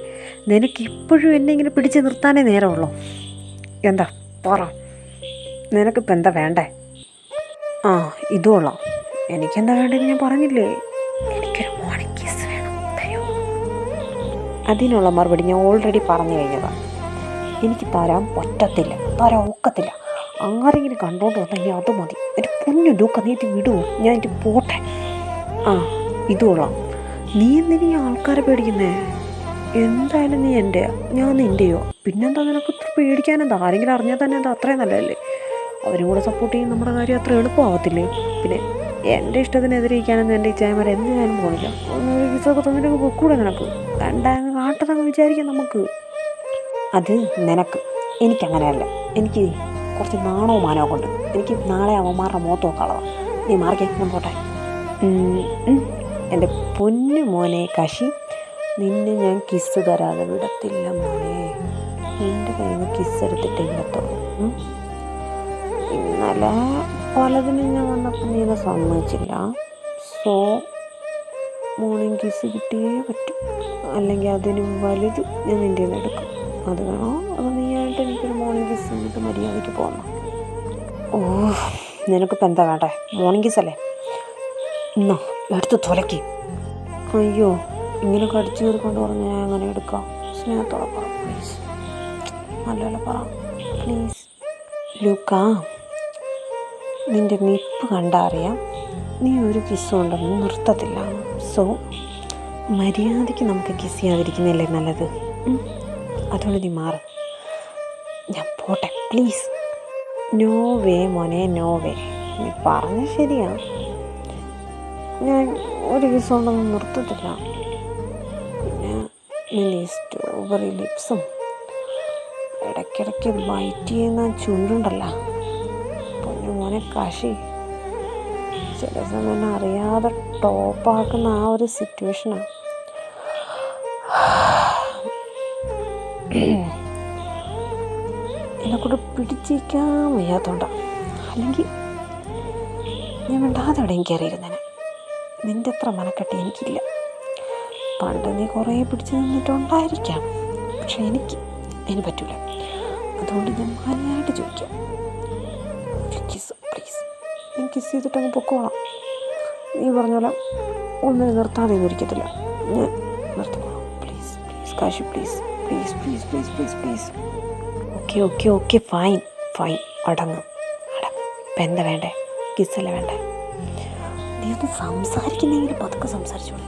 നിനക്ക് ഇപ്പോഴും എന്നെ ഇങ്ങനെ പിടിച്ച് നിർത്താനേ നേരമുള്ളൂ. എന്താ പറ, നിനക്കിപ്പോൾ എന്താ വേണ്ടേ? ഇതുകൊള്ളാം. എനിക്കെന്താ വേണ്ടതെന്ന് ഞാൻ പറഞ്ഞില്ലേ, എനിക്കൊരു മോർണിംഗ് കിസ് വേണം, തരൂ. അതിനുള്ള മറുപടി ഞാൻ ഓൾറെഡി പറഞ്ഞു കഴിഞ്ഞതാണ്. എനിക്ക് തരാൻ പറ്റത്തില്ല, തരാൻ ഒക്കത്തില്ല. ആരെങ്കിലും കണ്ടോണ്ട് വന്നെങ്കിൽ അത് മതി. എൻ്റെ പൊന്നു ലൂക്ക, നീ ഇത് വിടുമോ? ഞാൻ ഇത് പോട്ടെ. ഇതുകൊള്ളാം. നീ എന്തിനീ ആൾക്കാരെ പേടിക്കുന്നേ? എന്തായാലും നീ എൻ്റെയാ, ഞാൻ നിൻ്റെയോ. പിന്നെന്താ നിനക്ക് ഇത്ര പേടിക്കാനെന്താ? ആരെങ്കിലും അറിഞ്ഞാൽ തന്നെ എന്താ അത്രയും നല്ലതല്ലേ? അവരും കൂടെ സപ്പോർട്ട് ചെയ്യും, നമ്മുടെ കാര്യം അത്ര എളുപ്പമാവത്തില്ലേ? പിന്നെ എൻ്റെ ഇഷ്ടത്തിനെതിരിക്കാനൊന്നും എൻ്റെ ഇച്ചായമാർ എന്തിനാലും പോണില്ല. ഒരു കിസ്സൊക്കെ തന്നിട്ടൊക്കെ പൊക്കൂടെ നിനക്ക്? രണ്ടാങ്ങ് കാട്ടണമെന്ന് വിചാരിക്കാം നമുക്ക്. അത് നിനക്ക്, എനിക്കങ്ങനെയല്ല. എനിക്ക് കുറച്ച് നാണവും മാനവും കൊണ്ട് എനിക്ക് നാളെ അവന്മാരുടെ മുഖത്ത് നോക്കാളതാണ്. നീ മാറിക്കേ, ഞാൻ പോട്ടെ. എൻ്റെ പൊന്നു മോനെ കാശി, നിന്നെ ഞാൻ കിസ്സ് തരാതെ വിടത്തില്ല മോനെ. നിൻ്റെ കയ്യിൽ നിന്ന് കിസ്സ് എടുത്തിട്ടേ വിടത്തുള്ളൂ. ഇന്നലെ പലതിനും ഞാൻ വന്നപ്പോൾ നീ ഇത് സമ്മതിച്ചില്ല. സോ മോർണിംഗ് കിസ്സ് കിട്ടിയേ പറ്റും. അല്ലെങ്കിൽ അതിന് വലുത് ഞാൻ നിൻ്റെ നിന്ന് എടുക്കും. അത് വേണോ? അത് നീയായിട്ട് എനിക്കൊരു മോർണിംഗ് കിസ്സ് എന്നിട്ട് മര്യാദയ്ക്ക് പോകണം. ഓ, നിനക്കിപ്പോൾ എന്താ വേണ്ടേ? മോർണിംഗ് കിസ്സല്ലേ? എന്നാ എടുത്ത് തുലയ്ക്ക്. അയ്യോ, ഇങ്ങനെ കടിച്ചു കയറിക്കൊണ്ട് പറഞ്ഞാൽ ഞാൻ അങ്ങനെ എടുക്കാം? സ്നേഹത്തോടെ പറ പ്ലീസ്. നല്ലപോലെ പറ പ്ലീസ്. ലൂക്ക, നിൻ്റെ നിപ്പ് കണ്ടാൽ അറിയാം നീ ഒരു കിസ്സും ഉണ്ടെന്ന് നിർത്തത്തില്ല. സോ മര്യാദയ്ക്ക് നമുക്ക് കിസ് ചെയ്യാതിരിക്കുന്നില്ലേ നല്ലത്? അതുകൊണ്ട് നീ മാറും. ഞാൻ പോട്ടെ പ്ലീസ്. നോ വേ മോനെ, നോ വേ. നീ പറഞ്ഞ ശരിയാണ്, ഞാൻ ഒരു കിസ്സും ഉണ്ടെന്ന് നിർത്തത്തില്ല. പിന്നെ നിൻ്റെ സ്ട്രോബെറി ലിപ്സും ഇടയ്ക്കിടയ്ക്ക് ബൈറ്റ് ചെയ്യുന്ന ചുണ്ടുണ്ടല്ല പൊന്നു മോനെ കാശി, ചില സമയം അറിയാതെ ടോപ്പാക്കുന്ന ആ ഒരു സിറ്റുവേഷനാണ്. എന്നെക്കൂടെ പിടിച്ചിരിക്കാൻ വയ്യാത്തോണ്ടാണ്. അല്ലെങ്കിൽ ഞാൻ വേണ്ടാതെ അവിടെ എനിക്ക് അറിയിരുന്നേനെ. നിൻ്റെ അത്ര മനക്കെട്ടി എനിക്കില്ല. പണ്ട് നീ കുറേ പിടിച്ച് നിന്നിട്ടുണ്ടായിരിക്കാം, പക്ഷെ എനിക്ക് പറ്റില്ല. അതുകൊണ്ട് ഞാൻ മര്യാദയായിട്ട് ചോദിക്കാം, ഒരു കിസ് പ്ലീസ്. ഞാൻ കിസ് ചെയ്തിട്ടങ്ങ് പൊക്കോളാം. നീ പറഞ്ഞ പോലെ ഒന്നിനെ നിർത്താതെ ഒന്നും ഇരിക്കത്തില്ല. ഞാൻ നിർത്തിക്കോളാം please please Kashi, please please please please please please. Okay okay okay, fine fine. അടങ്ങ്. ഇപ്പം എന്താ വേണ്ടേ? കിസ്സല്ലേ വേണ്ടേ? നീ ഒന്ന് സംസാരിക്കുന്നെങ്കിൽ പതുക്കെ സംസാരിച്ചോളെ,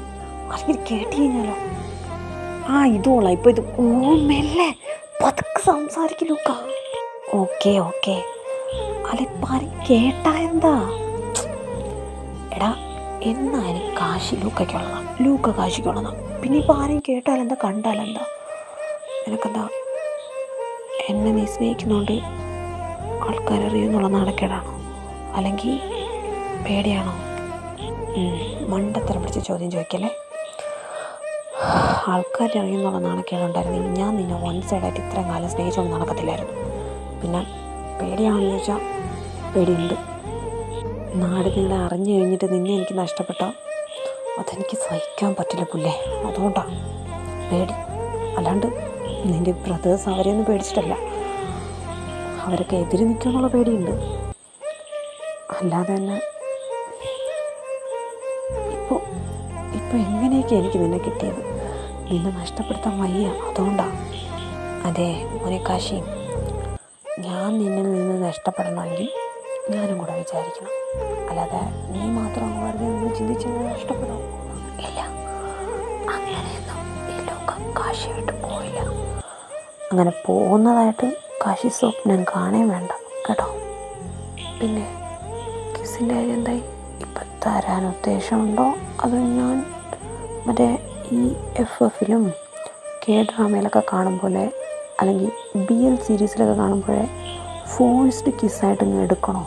അല്ലെങ്കിൽ കേട്ട് കഴിഞ്ഞാലോ? ഇതോളാം ഇപ്പോൾ ഇത്. ഓ, മെല്ലെ പതുക്കെ സംസാരിക്കലൂക്ക. Okay okay. അല്ല ഇപ്പം ആരും കേട്ടാ എന്താ? എടാ, എന്നായാലും കാശി ലൂക്കയ്ക്കുള്ളതാണ്, ലൂക്ക കാശിക്കുള്ളതാണ്. പിന്നെ ഇപ്പം ആരെയും കേട്ടാലെന്താ, കണ്ടാലെന്താ? നിനക്കെന്താ എന്നെ നീ സ്നേഹിക്കുന്നതുകൊണ്ട് ആൾക്കാരറിയുന്നുള്ള നാണക്കേടാണോ? അല്ലെങ്കിൽ പേടിയാണോ? മണ്ടത്തരം പിടിച്ച ചോദ്യം ചോദിക്കല്ലേ. ആൾക്കാരറിയുന്നുള്ള നാണക്കേടുണ്ടായിരുന്നെങ്കിൽ ഞാൻ നിന്നെ വൺ സൈഡായിട്ട് ഇത്രയും കാലം സ്നേഹിച്ചുകൊണ്ട് നടക്കത്തില്ലായിരുന്നു. പിന്നെ പേടിയാണെന്ന് ചോദിച്ചാൽ പേടിയുണ്ട്. നാട് നിങ്ങളെ അറിഞ്ഞു കഴിഞ്ഞിട്ട് നിന്നെ എനിക്ക് നഷ്ടപ്പെട്ടാൽ അതെനിക്ക് സഹിക്കാൻ പറ്റില്ല പുല്ലേ. അതുകൊണ്ടാണ് പേടി. അല്ലാണ്ട് നിൻ്റെ ബ്രദേഴ്സ് അവരെയൊന്നും പേടിച്ചിട്ടല്ല. അവരൊക്കെ എതിര് നിൽക്കുമെന്നുള്ള പേടിയുണ്ട്. അല്ലാതെ തന്നെ ഇപ്പോൾ എങ്ങനെയൊക്കെ എനിക്ക് നിന്നെ കിട്ടിയത്? നിന്നെ നഷ്ടപ്പെടുത്താൻ വയ്യ, അതുകൊണ്ടാണ്. അതെ മോനെ കാശി, ഞാൻ നിന്നിൽ നിന്ന് നഷ്ടപ്പെടണമെങ്കിൽ ഞാനും കൂടെ വിചാരിക്കണം. അല്ലാതെ നീ മാത്രം വെറുതെ നിന്ന് ചിന്തിച്ച് നഷ്ടപ്പെടും ഇല്ല. അങ്ങനെയൊന്നും ഈ ലോകം കാശിയായിട്ട് പോയില്ല. അങ്ങനെ പോകുന്നതായിട്ട് കാശി സ്വപ്നം കാണുകയും വേണ്ട കേട്ടോ. പിന്നെ കിസിൻ്റെ കാര്യം എന്തായി? ഇപ്പം തരാൻ ഉദ്ദേശമുണ്ടോ? അത് ഞാൻ മറ്റേ ഈ FF-ലും K-ഡ്രാമയിലൊക്കെ കാണും പോലെ, അല്ലെങ്കിൽ BL സീരീസിലൊക്കെ കാണുമ്പോഴേ ഫോഴ്സ്ഡ് കിസ്സായിട്ട് ഇങ്ങനെ എടുക്കണോ?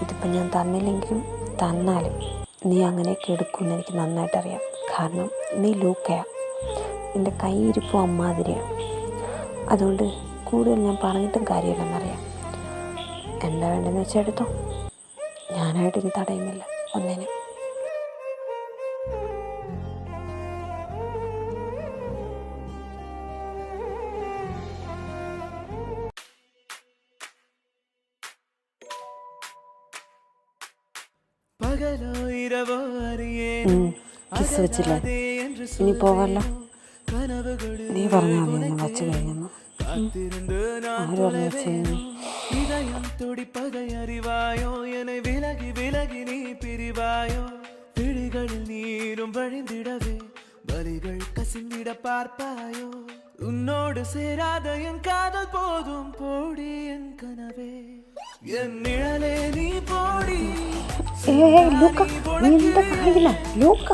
ഇതിപ്പോൾ ഞാൻ തന്നില്ലെങ്കിലും തന്നാലും നീ അങ്ങനെയൊക്കെ എടുക്കുമെന്ന് എനിക്ക് നന്നായിട്ടറിയാം. കാരണം നീ ലൂക്കയാണ്, നിൻ്റെ കൈയിരിപ്പും അമ്മാതിരിയാണ്. അതുകൊണ്ട് കൂടുതൽ ഞാൻ പറഞ്ഞിട്ടും കാര്യമില്ലെന്നറിയാം. എന്താ വേണ്ടതെന്ന് വെച്ചാൽ എടുത്തോ. ഞാനായിട്ട് ഇനി തടയുന്നില്ല ഒന്നിനും. കിസ് വെച്ചില്ലേ? ഇനി പോവല്ലോ. നീ പറഞ്ഞാൽ മതി ഞാൻ വച്ചു കഴിഞ്ഞെന്ന്. ആര് പറഞ്ഞു വെച്ചു? துடிப்பதை அறிவாயோ என்னை விலகி விலகி நீ பிரிவாயோ விழிகளில் நீரும் வழிந்திடவே வலிகள் கசிந்திட பார்ப்பாயோ உன்னோடு சேராத என் காதல் போதும் போடி என் கனவே ലൂക്ക നീ എന്താ പറയില്ല ലൂക്ക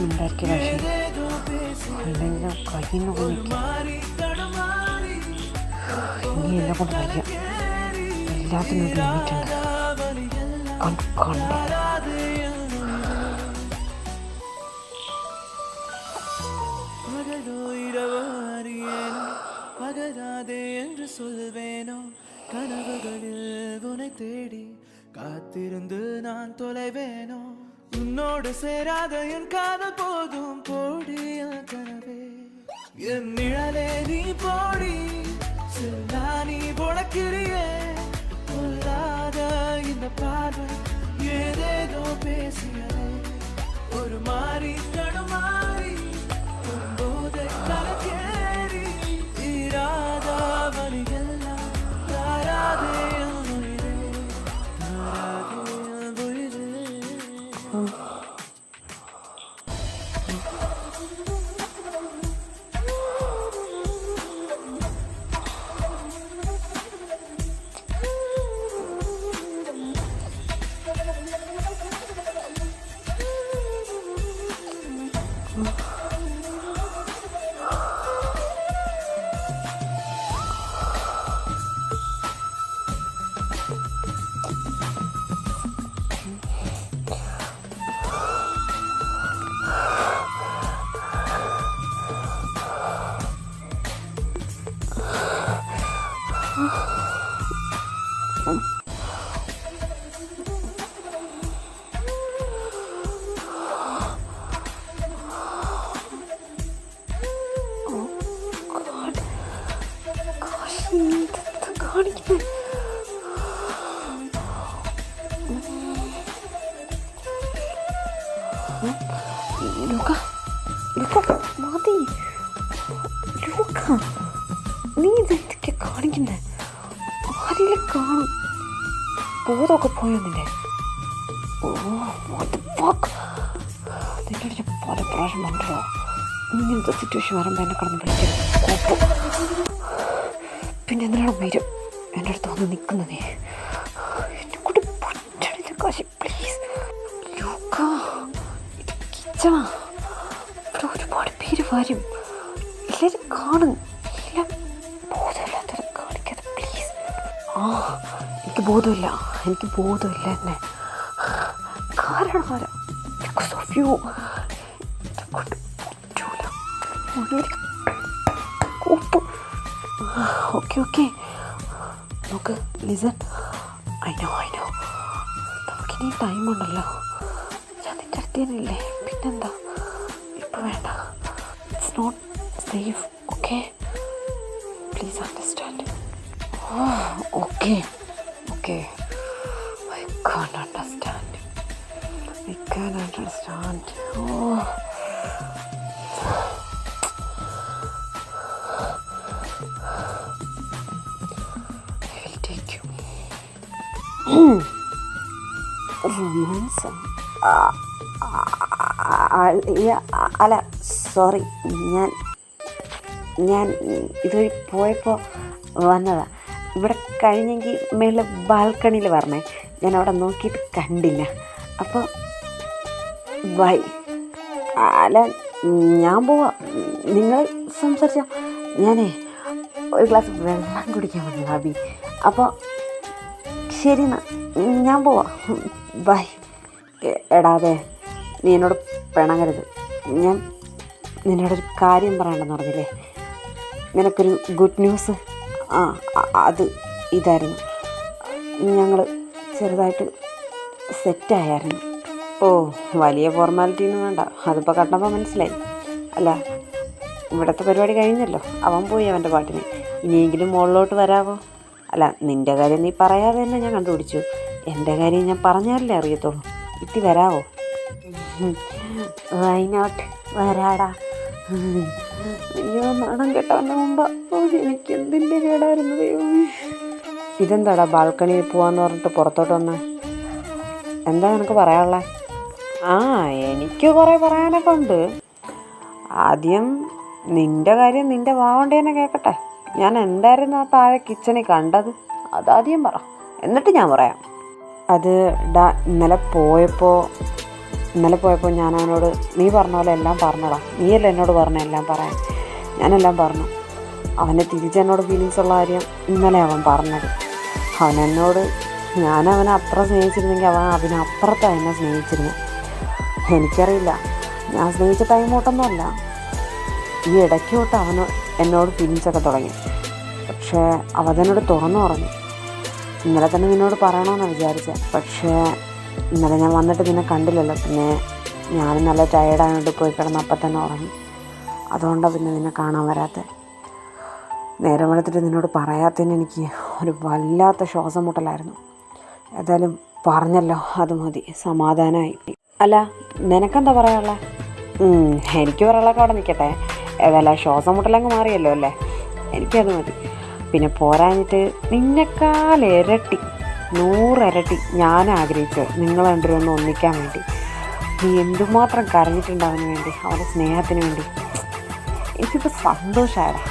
ഉണ്ടാക്കി പക്ഷേ അല്ലെങ്കിൽ കയ്യിൽ നിന്ന് ഇനി എന്നെ കൊണ്ട് വയ്യ എല്ലാത്തിനും ലിമിറ്റുണ്ട് കണ്ടു பகராதே என்று சொல்வேனோ கனவுகளில் உன்னை தேடி காத்திருந்து நான் தொலைவேனோ உன்னோடு சேராத என் காதல் போதும் போடி என் கனவே என் நிழலே நீ போடி செல்லா நீ பொழக்கிறியே கொள்ளாத இந்த பார்வை ஏதேதோ பேசியதே ஒரு மாறி தடுமாறி போதை கலக்கேறி தீராத வழியெல்லாம் தாராதே உயிரே தாராதே உயிரே മതി ലൂക്ക നീ ഇതെന്തൊക്കെ കാണിക്കുന്നേ ആരെങ്കിലും കാണും ബോധമൊക്കെ പോയോ നിന്റെ നിന്നോട് ഞാൻ പല പ്രാവശ്യം പറഞ്ഞോ ഇങ്ങനത്തെ സിറ്റുവേഷൻ വരുമ്പോൾ എന്നെ കടന്ന് വിളിക്കരുത് പിന്നെ എന്തിനാണ് വരും എൻ്റെ അടുത്ത് വന്ന് നിൽക്കുന്നതേ എന്നെ കൂടി പൊറ്റടിച്ച കാശി പ്ലീസ് ലൂക്ക ഇത് കിച്ചണ ഇവിടെ ഒരുപാട് പേര് വരും എല്ലാവരും കാണും എല്ലാം ബോധമില്ലാത്തവരെ കാണിക്കാതെ പ്ലീസ് എനിക്ക് ബോധമില്ല എന്നെ കാരണം ആരാ ബിക്കോസ് ഓഫ് യു കൊണ്ട് പറ്റൂല കോപ്പ് ഓക്കെ നോക്ക് ലിസൺ ഐ നോ നമുക്കിനി ടൈമുണ്ടല്ലോ ഞാൻ നിൻ്റെ അടുത്തേനില്ലേ പിന്നെന്താ ഇപ്പം വേണ്ട it's not safe okay please understand okay I can understand romance അല്ല സോറി ഞാൻ ഇതുവഴി പോയപ്പോൾ വന്നതാ ഇവിടെ കഴിഞ്ഞെങ്കിൽ മേളിൽ ബാൽക്കണിയിൽ വരണേ ഞാൻ അവിടെ നോക്കിയിട്ട് കണ്ടില്ല അപ്പോൾ ബൈ അല്ല ഞാൻ പോവാ നിങ്ങൾ സംസാരിച്ചോ ഞാനേ ഒരു ഗ്ലാസ് വെള്ളം കുടിക്കാൻ വന്നു ഭാബി അപ്പോൾ ശരി എന്നാ ഞാൻ പോവാ ബൈ എടാതെ നീ എന്നോട് പിണങ്ങരുത് ഞാൻ നിന്നോടൊരു കാര്യം പറയണമെന്ന് പറഞ്ഞില്ലേ നിനക്കൊരു ഗുഡ് ന്യൂസ് അത് ഇതായിരുന്നു ഞങ്ങൾ ചെറുതായിട്ട് സെറ്റായായിരുന്നു വലിയ ഫോർമാലിറ്റിയൊന്നും വേണ്ട അതിപ്പോൾ കണ്ടപ്പോൾ മനസ്സിലായി അല്ല ഇവിടുത്തെ പരിപാടി കഴിഞ്ഞല്ലോ അവൻ പോയി അവൻ്റെ പാട്ടിന് ഇനിയെങ്കിലും മുകളിലോട്ട് വരാവോ അല്ല നിൻ്റെ കാര്യം നീ പറയാതെ തന്നെ ഞാൻ കണ്ടുപിടിച്ചു എൻ്റെ കാര്യം ഞാൻ പറഞ്ഞാലല്ലേ അറിയത്തുള്ളൂ ഇത്തി വരാവോ വൈനോട്ട് വരാടാ അയ്യോ നാണം കേട്ടവൻ്റെ മുമ്പ് എനിക്ക് എന്തിൻ്റെ കേടായിരുന്നു ദൈവമേ ഇതെന്താടാ ബാൽക്കണിയിൽ പോവാന്ന് പറഞ്ഞിട്ട് പുറത്തോട്ട് വന്നേ എന്താ നിനക്ക് പറയാനുള്ളത് എനിക്ക് കുറേ പറയാനൊക്കെ ഉണ്ട് ആദ്യം നിൻ്റെ കാര്യം നിൻ്റെ വാ കൊണ്ട് തന്നെ കേൾക്കട്ടെ ഞാൻ എന്തായിരുന്നു ആ താഴെ കിച്ചണിൽ കണ്ടത് അതാദ്യം പറ, എന്നിട്ട് ഞാൻ പറയാം. അത് ഇന്നലെ പോയപ്പോൾ ഞാൻ അവനോട് നീ പറഞ്ഞ പോലെ എല്ലാം പറഞ്ഞടാ. നീയല്ല എന്നോട് പറഞ്ഞ എല്ലാം പറയാൻ. ഞാനെല്ലാം പറഞ്ഞു. അവനെ തിരിച്ചെന്നോട് ഫീലിങ്സ് ഉള്ള കാര്യം ഇന്നലെ അവൻ പറഞ്ഞത്. ഞാനവനെ അത്ര സ്നേഹിച്ചിരുന്നെങ്കിൽ അവൻ അതിനപ്പുറത്താണ് എന്നെ സ്നേഹിച്ചിരുന്നത്. എനിക്കറിയില്ല, ഞാൻ സ്നേഹിച്ച ടൈം തൊട്ടൊന്നുമല്ല, ഈ ഇടയ്ക്ക് തൊട്ട് എന്നോട് ഫീലിങ്സൊക്കെ തുടങ്ങി. പക്ഷേ അവനോട് തുറന്നു പറഞ്ഞു. ഇന്നലെ തന്നെ നിന്നോട് പറയണമെന്നാണ് വിചാരിച്ചത്. പക്ഷേ ഇന്നലെ ഞാൻ വന്നിട്ട് നിന്നെ കണ്ടില്ലല്ലോ. പിന്നെ ഞാൻ നല്ല ടയേർഡായതുകൊണ്ട് പോയി കിടന്ന് അപ്പം തന്നെ ഉറങ്ങി. അതുകൊണ്ടാണ് പിന്നെ നിന്നെ കാണാൻ വരാത്തത്. നേരം വെളുത്തിട്ട് നിന്നോട് പറയാത്തതിന് എനിക്ക് ഒരു വല്ലാത്ത ശ്വാസം മുട്ടലായിരുന്നു. ഏതായാലും പറഞ്ഞല്ലോ, അത് മതി, സമാധാനമായി. അല്ല, നിനക്കെന്താ പറയാനുള്ളത്? എനിക്ക് പറയാനുള്ളതൊക്കെ അവിടെ നിൽക്കട്ടെ. ഏതായാലും ശ്വാസം മുട്ടലങ്ങ് മാറിയല്ലോ അല്ലേ? എനിക്കത് മതി. പിന്നെ പോരാഞ്ഞിട്ട് നിന്നെക്കാൾ ഇരട്ടി 100 ഇരട്ടി ഞാൻ ആഗ്രഹിച്ചു നിങ്ങൾ രണ്ടുപേരും ഒന്ന് ഒന്നിക്കാൻ വേണ്ടി. നീ എന്തുമാത്രം കരഞ്ഞിട്ടുണ്ട് അവന് വേണ്ടി, അവൻ്റെ സ്നേഹത്തിന് വേണ്ടി. എനിക്കിപ്പോൾ സന്തോഷമായടാ.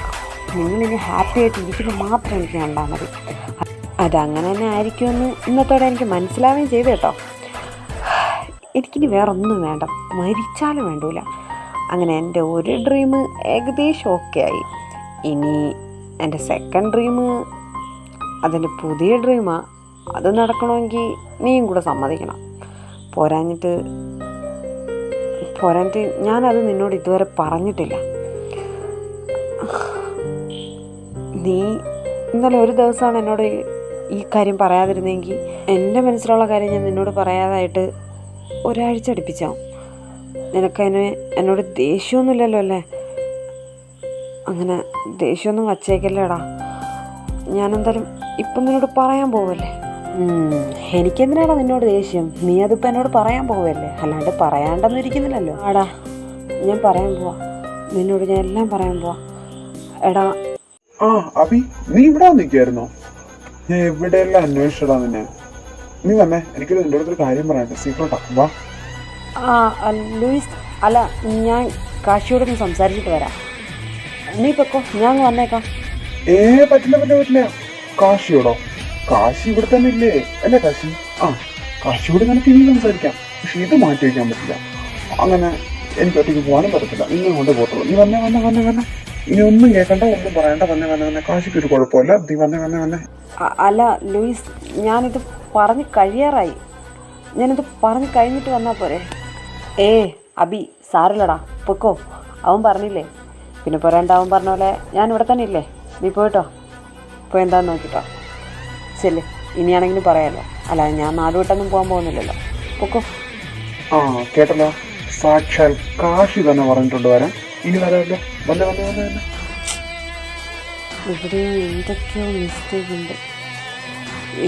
നിങ്ങളിനി ഹാപ്പി ആയിട്ട് ഇരിക്കുന്നത് മാത്രം എനിക്ക് കണ്ടാൽ മതി. അതങ്ങനെ തന്നെ ആയിരിക്കുമെന്ന് ഇന്നത്തോടെ എനിക്ക് മനസ്സിലാവുകയും ചെയ്തു കേട്ടോ. എനിക്കിനി വേറൊന്നും വേണ്ട, മരിച്ചാലും വേണ്ടൂല. അങ്ങനെ എൻ്റെ ഒരു ഡ്രീം ഏകദേശം ഓക്കെ ആയി. ഇനി എൻ്റെ സെക്കൻഡ് ഡ്രീം, അതിൻ്റെ പുതിയ ഡ്രീമാണ്. അത് നടക്കണമെങ്കിൽ നീയും കൂടെ സമ്മതിക്കണം. പോരാഞ്ഞിട്ട് ഞാനത് നിന്നോട് ഇതുവരെ പറഞ്ഞിട്ടില്ല. നീ ഇന്നലെ ഒരു ദിവസമാണ് എന്നോട് ഈ കാര്യം പറയാതിരുന്നെങ്കിൽ എൻ്റെ മനസ്സിലുള്ള കാര്യം ഞാൻ നിന്നോട് പറയാതായിട്ട് ഒരാഴ്ച അടുപ്പിച്ചാവും. നിനക്കതിന് എന്നോട് ദേഷ്യമൊന്നുമില്ലല്ലോ അല്ലേ? അങ്ങനെ ദേഷ്യമൊന്നും വച്ചേക്കല്ലേടാ. ഞാനെന്തായാലും ഇപ്പം നിന്നോട് പറയാൻ പോവല്ലേ. എനിക്കെന്തിനാടാ നിന്നോട് ദേഷ്യം? നീ അതിപ്പോൾ എന്നോട് പറയാൻ പോവല്ലേ, അല്ലാണ്ട് പറയാണ്ടെന്നും ഇരിക്കുന്നില്ലല്ലോ. ആടാ, ഞാൻ പറയാൻ പോവാ നിന്നോട്, ഞാൻ എല്ലാം പറയാൻ പോവാ. എടാ അഭി, നീ ഇവിടെ വന്നിരിക്കുവായിരുന്നോ? ഞാൻ എവിടെയെല്ലാം അന്വേഷിച്ചടാ നിന്നെ. നീ വന്നേ, എനിക്കൊരു നിന്റെ അടുത്തൊരു കാര്യം പറയാനുണ്ട്. സീക്രട്ടാ, വാ. ലൂയിസ്, അല്ല, ഞാൻ കാശിയോടൊന്ന് സംസാരിച്ചിട്ട് വരാം. നീ പൊക്കോ, ഞാൻ വന്നേക്കാം. പറ്റില്ല. കാശിയോടോ? കാശി ഇവിടെ തന്നെ ഇല്ലേ? അല്ലേ കാശി? കാശിയോട് നിനക്ക് ഇനി സംസാരിക്കാം, പക്ഷെ ഇത് മാറ്റി വയ്ക്കാൻ പറ്റില്ല. അങ്ങനെ എനിക്ക് ഒറ്റയ്ക്ക് പോകാനും പറ്റത്തില്ല. ഇന്ന് കൊണ്ട് പോകത്തുള്ളൂ. നീ വന്നേ. ഇനി ഒന്നും കേൾക്കണ്ട, ഒന്നും പറയണ്ട. വന്നേ. കാശിക്ക് ഒരു കുഴപ്പമില്ല. നീ വന്നേ. അല്ല ലൂയിസ്, ഞാനിത് പറഞ്ഞ് കഴിയാറായി. ഞാനിത് പറഞ്ഞ് കഴിഞ്ഞിട്ട് വന്നാൽ പോരെ? അബി, സാരല്ലടാ, പൊക്കോ. അവൻ പറഞ്ഞില്ലേ, പിന്നെ പോരാണ്ട. അവൻ പറഞ്ഞ പോലെ ഞാൻ ഇവിടെ തന്നെ ഇല്ലേ? നീ പോയിട്ടോ, പോയി എന്താന്ന് നോക്കിട്ടോ. ശരി, ഇനിയാണെങ്കിലും പറയാമല്ലോ. അല്ല, ഞാൻ നാടുവിട്ടൊന്നും പോകാൻ പോകുന്നില്ലല്ലോ. പൊക്കോ. കേട്ടല്ലോ, സാക്ഷാൽ കാശി തന്നെ പറഞ്ഞിട്ടുണ്ട് വരാൻ. ഇനി വരാമല്ലോ. വന്നേ. ഇവിടെയോ എന്തൊക്കെയോ മിസ്റ്റേക്ക് ഉണ്ട്.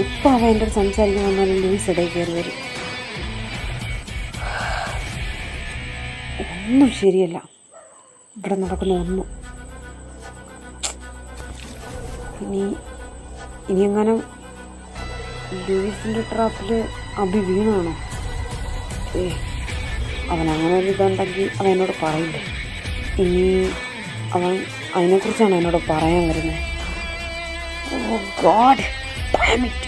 ഇപ്പം അവൻ എൻ്റെ സംസാരിക്കാൻ വന്നാലും ലൂയിസ് ഇടയിൽ കയറി വരും. ഒന്നും ശരിയല്ല ഇവിടെ നടക്കുന്ന ഒന്നും. ഇനി എങ്ങാനും ലൂയിസിൻ്റെ ട്രാപ്പിൽ അഭി വീണാണോ? അവൻ അങ്ങനെ ഒരു ഇതുണ്ടെങ്കിൽ അവൻ എന്നോട് പറയില്ലേ? ഇനി അവൻ അതിനെക്കുറിച്ചാണ് എന്നോട് പറയാൻ വരുന്നത്. ഓ ഗോഡ്, ഡാം ഇറ്റ്.